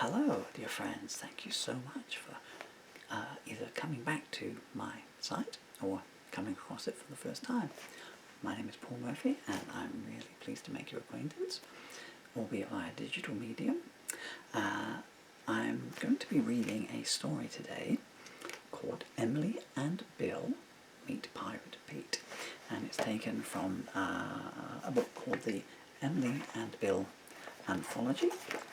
Hello, dear friends. Thank you so much for either coming back to my site or coming across it for the first time. My name is Paul Murphy, and I'm really pleased to make your acquaintance, albeit via digital medium. I'm going to be reading a story today called Emily and Bill Meet Pirate Pete, and it's taken from a book called the Emily and Bill Anthology.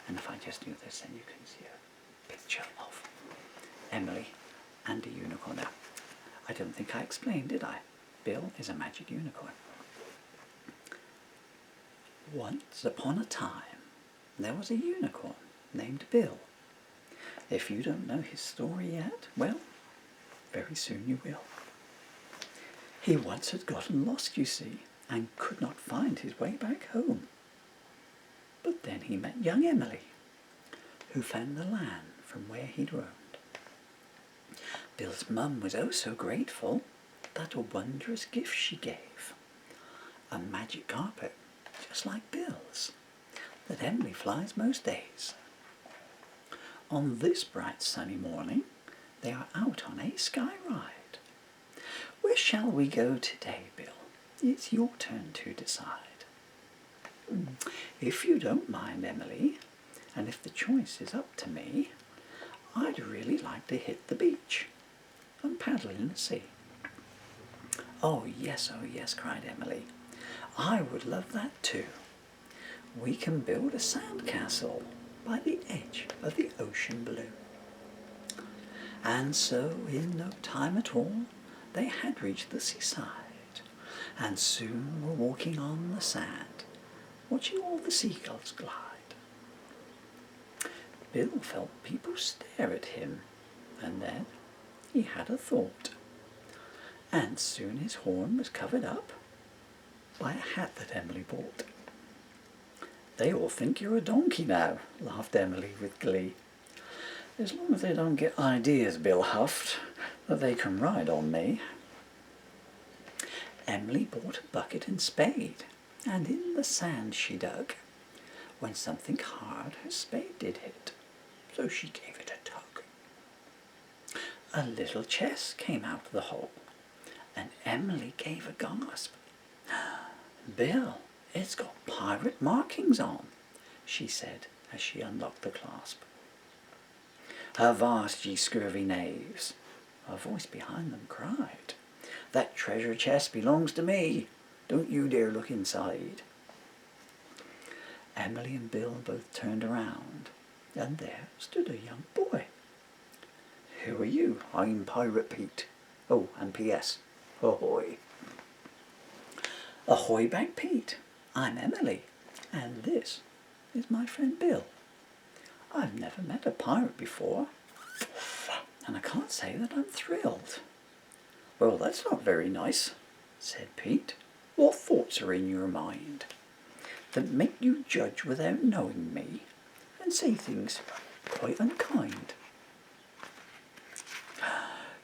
And if I just do this, then you can see a picture of Emily and a unicorn. Now, I don't think I explained, did I? Bill is a magic unicorn. Once upon a time, there was a unicorn named Bill. If you don't know his story yet, well, very soon you will. He once had gotten lost, you see, and could not find his way back home. But then he met young Emily, who found the land from where he'd roamed. Bill's mum was oh so grateful that a wondrous gift she gave, a magic carpet just like Bill's, that Emily flies most days. On this bright sunny morning, they are out on a sky ride. Where shall we go today, Bill? It's your turn to decide. If you don't mind, Emily, and if the choice is up to me, I'd really like to hit the beach and paddle in the sea. Oh yes, cried Emily. I would love that too. We can build a sandcastle by the edge of the ocean blue. And so, in no time at all, they had reached the seaside, and soon were walking on the sand, watching all the seagulls glide. Bill felt people stare at him, and then he had a thought. And soon his horn was covered up by a hat that Emily bought. They all think you're a donkey now, laughed Emily with glee. As long as they don't get ideas, Bill huffed, that they can ride on me. Emily bought a bucket and spade, and in the sand she dug. When something hard her spade did hit, so she gave it a tug. A little chest came out of the hole, and Emily gave a gasp. Bill, it's got pirate markings on, she said as she unlocked the clasp. Avast, ye scurvy knaves, a voice behind them cried. That treasure chest belongs to me. Don't you dare look inside. Emily and Bill both turned around, and there stood a young boy. Who are you? I'm Pirate Pete. Oh, and P.S. Ahoy. Ahoy back, Pete. I'm Emily, and this is my friend Bill. I've never met a pirate before, and I can't say that I'm thrilled. Well, that's not very nice, said Pete. What thoughts are in your mind that make you judge without knowing me and say things quite unkind?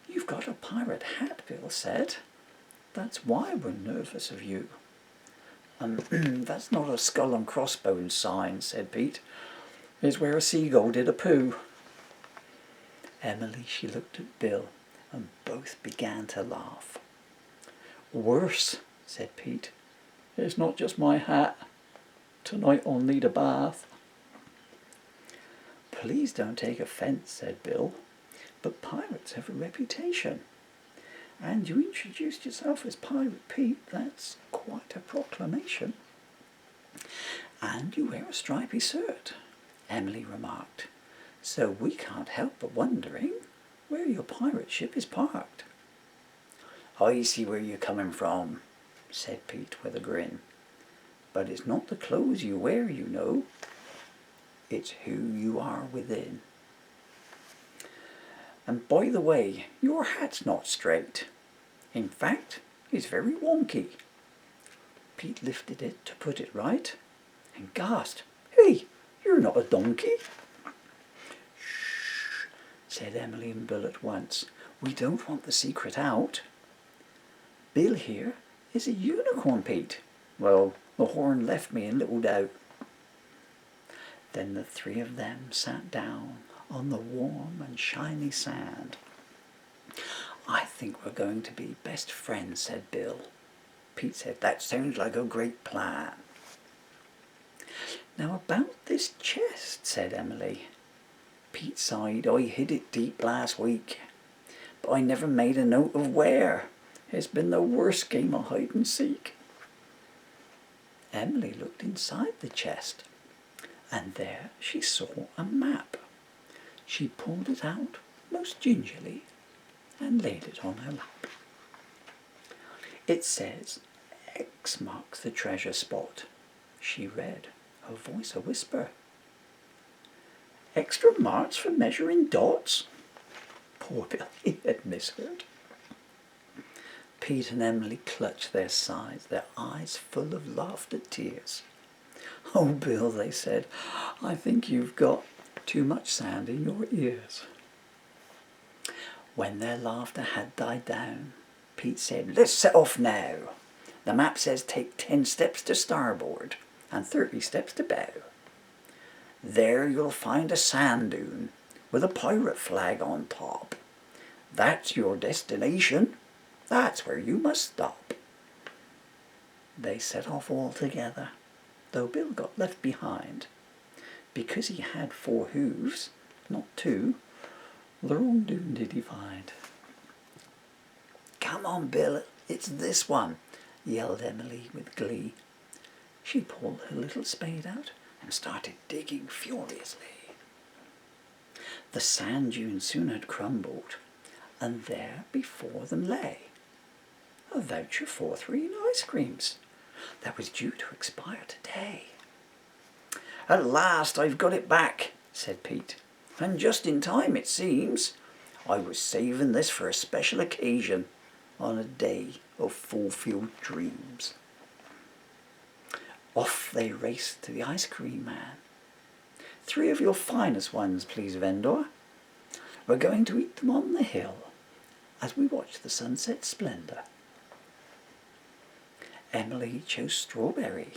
You've got a pirate hat, Bill said. That's why we're nervous of you. That's not a skull and crossbones sign, said Pete. It's where a seagull did a poo. Emily, she looked at Bill, and both began to laugh. Worse, said Pete. It's not just my hat. Tonight I'll need a bath. Please don't take offence, said Bill, but pirates have a reputation. And you introduced yourself as Pirate Pete, that's quite a proclamation. And you wear a stripy shirt, Emily remarked, so we can't help but wondering where your pirate ship is parked. I see where you're coming from, said Pete with a grin. But it's not the clothes you wear, you know. It's who you are within. And by the way, your hat's not straight. In fact, it's very wonky. Pete lifted it to put it right and gasped, Hey, you're not a donkey. Shh, said Emily and Bill at once. We don't want the secret out. Bill here is a unicorn, Pete. Well, the horn left me in little doubt. Then the three of them sat down on the warm and shiny sand. "I think we're going to be best friends," said Bill. Pete said, "That sounds like a great plan." "Now about this chest," said Emily. Pete sighed. "I hid it deep last week, but I never made a note of where. It's been the worst game of hide and seek." Emily looked inside the chest, and there she saw a map. She pulled it out most gingerly and laid it on her lap. "It says X marks the treasure spot," she read, her voice a whisper. "Extra marks for measuring dots?" Poor Bill, he had misheard. Pete and Emily clutched their sides, their eyes full of laughter tears. "Oh, Bill," they said, "I think you've got too much sand in your ears." When their laughter had died down, Pete said, "Let's set off now. The map says take 10 steps to starboard and 30 steps to bow. There you'll find a sand dune with a pirate flag on top. That's your destination. That's where you must stop." They set off all together, though Bill got left behind. Because he had 4 hooves, not 2, the wrong dune did he find. "Come on, Bill, it's this one," yelled Emily with glee. She pulled her little spade out and started digging furiously. The sand dune soon had crumbled, and there before them lay a voucher for 3 ice creams that was due to expire today. "At last I've got it back," said Pete, "and just in time it seems. I was saving this for a special occasion on a day of fulfilled dreams." Off they raced to the ice cream man. "3 of your finest ones, please, vendor. We're going to eat them on the hill as we watch the sunset splendour." Emily chose strawberry.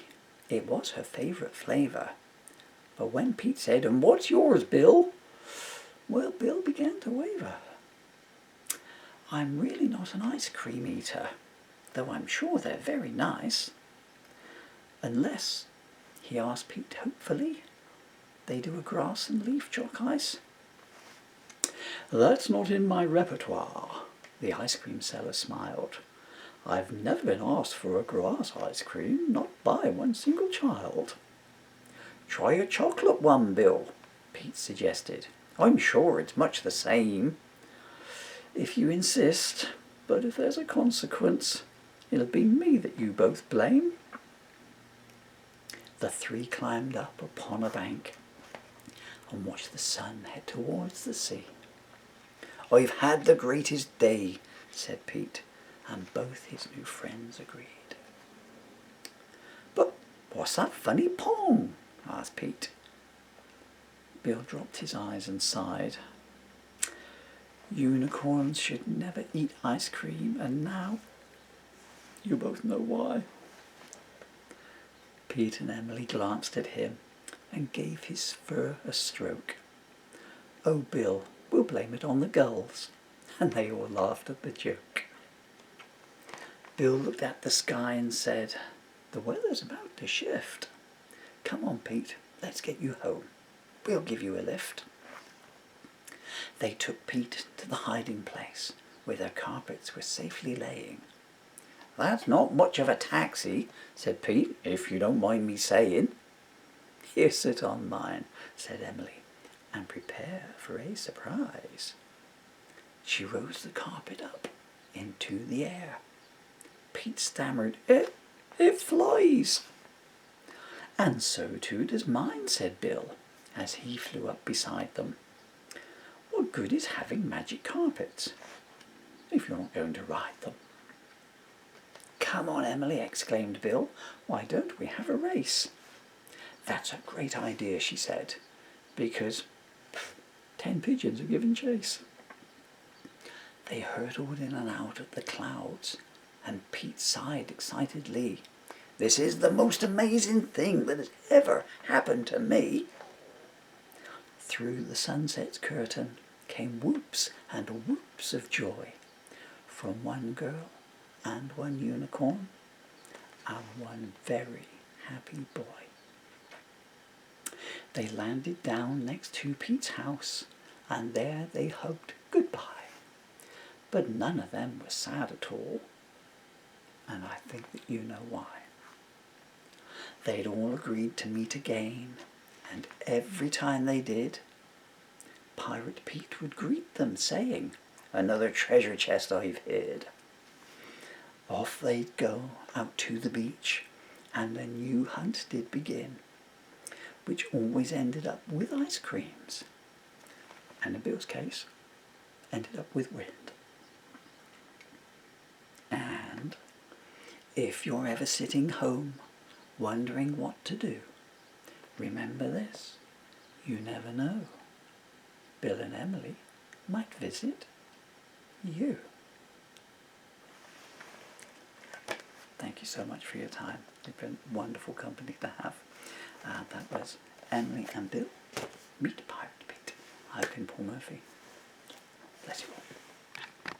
It was her favourite flavour. But when Pete said, "And what's yours, Bill?" well, Bill began to waver. "I'm really not an ice cream eater, though I'm sure they're very nice. Unless," he asked Pete hopefully, "they do a grass and leaf chalk ice." "That's not in my repertoire," the ice cream seller smiled. "I've never been asked for a grass ice cream, not by one single child." "Try a chocolate one, Bill," Pete suggested. "I'm sure it's much the same." "If you insist, but if there's a consequence, it'll be me that you both blame." The 3 climbed up upon a bank and watched the sun head towards the sea. "I've had the greatest day," said Pete, and both his new friends agreed. "But what's that funny pong?" asked Pete. Bill dropped his eyes and sighed. "Unicorns should never eat ice cream, and now you both know why." Pete and Emily glanced at him and gave his fur a stroke. "Oh, Bill, we'll blame it on the gulls," and they all laughed at the joke. Bill looked at the sky and said, "The weather's about to shift. Come on, Pete, let's get you home. We'll give you a lift." They took Pete to the hiding place where their carpets were safely laying. "That's not much of a taxi," said Pete, "if you don't mind me saying." "Here, sit on mine," said Emily, "and prepare for a surprise." She rose the carpet up into the air. Pete stammered, It flies." "And so too does mine," said Bill, as he flew up beside them. "What good is having magic carpets if you're not going to ride them?" "Come on, Emily," exclaimed Bill. "Why don't we have a race?" "That's a great idea," she said, "because 10 pigeons are giving chase." They hurtled in and out of the clouds, and Pete sighed excitedly. "This is the most amazing thing that has ever happened to me." Through the sunset's curtain came whoops and whoops of joy from one girl and one unicorn and one very happy boy. They landed down next to Pete's house, and there they hugged goodbye. But none of them was sad at all, and I think that you know why. They'd all agreed to meet again, and every time they did, Pirate Pete would greet them, saying, "Another treasure chest I've hid." Off they'd go out to the beach, and a new hunt did begin, which always ended up with ice creams, and in Bill's case, ended up with wind. And if you're ever sitting home wondering what to do, remember this: you never know. Bill and Emily might visit you. Thank you so much for your time. You've been wonderful company to have. That was Emily and Bill